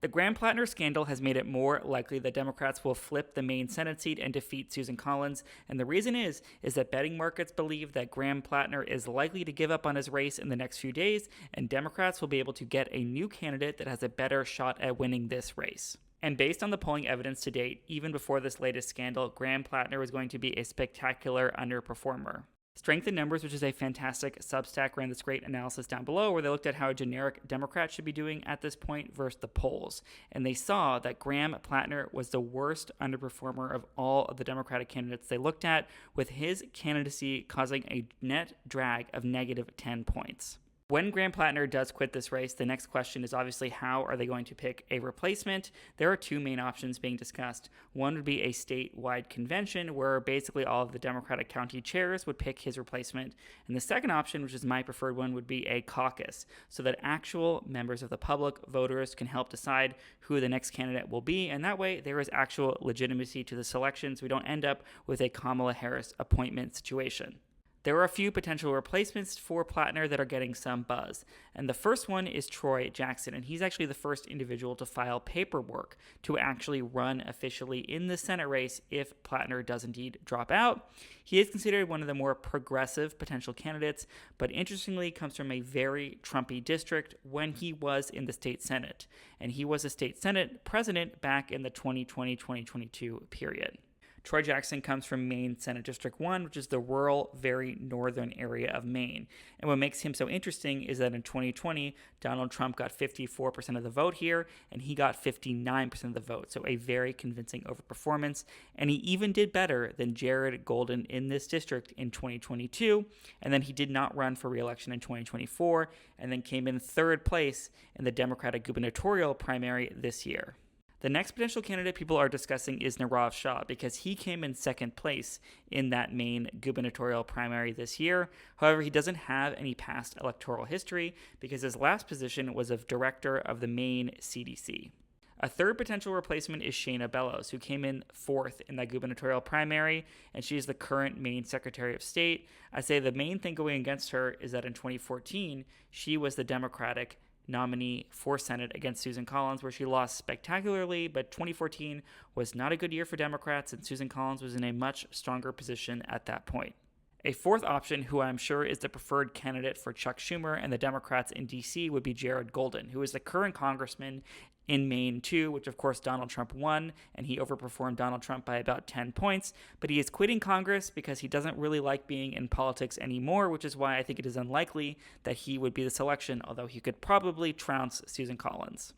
The Graham Plattner scandal has made it more likely that Democrats will flip the Maine Senate seat and defeat Susan Collins, and the reason is that betting markets believe that Graham Plattner is likely to give up on his race in the next few days, and Democrats will be able to get a new candidate that has a better shot at winning this race. And based on the polling evidence to date, even before this latest scandal, Graham Plattner was going to be a spectacular underperformer. Strength in Numbers, which is a fantastic Substack, ran this great analysis down below where they looked at how a generic Democrat should be doing at this point versus the polls. And they saw that Graham Plattner was the worst underperformer of all of the Democratic candidates they looked at, with his candidacy causing a net drag of negative 10 points. When Graham Plattner does quit this race, the next question is obviously how are they going to pick a replacement? There are two main options being discussed. One would be a statewide convention where basically all of the Democratic county chairs would pick his replacement. And the second option, which is my preferred one, would be a caucus so that actual members of the public, voters, can help decide who the next candidate will be. And that way there is actual legitimacy to the selection so we don't end up with a Kamala Harris appointment situation. There are a few potential replacements for Plattner that are getting some buzz, and the first one is Troy Jackson, and he's actually the first individual to file paperwork to actually run officially in the Senate race if Plattner does indeed drop out. He is considered one of the more progressive potential candidates, but interestingly comes from a very Trumpy district when he was in the state Senate, and he was a state Senate president back in the 2020-2022 period. Troy Jackson comes from Maine Senate District 1, which is the rural, very northern area of Maine. And what makes him so interesting is that in 2020, Donald Trump got 54% of the vote here, and he got 59% of the vote. So a very convincing overperformance. And he even did better than Jared Golden in this district in 2022. And then he did not run for re-election in 2024, and then came in third place in the Democratic gubernatorial primary this year. The next potential candidate people are discussing is Nirav Shah because he came in second place in that Maine gubernatorial primary this year. However, he doesn't have any past electoral history because his last position was of director of the Maine CDC. A third potential replacement is Shayna Bellows, who came in fourth in that gubernatorial primary, and she is the current Maine Secretary of State. I say the main thing going against her is that in 2014, she was the Democratic nominee for Senate against Susan Collins, where she lost spectacularly, but 2014 was not a good year for Democrats, and Susan Collins was in a much stronger position at that point. A fourth option, who I'm sure is the preferred candidate for Chuck Schumer and the Democrats in D.C., would be Jared Golden, who is the current congressman in Maine too, which of course Donald Trump won, and he overperformed Donald Trump by about 10 points, but he is quitting Congress because he doesn't really like being in politics anymore, which is why I think it is unlikely that he would be the selection, although he could probably trounce Susan Collins.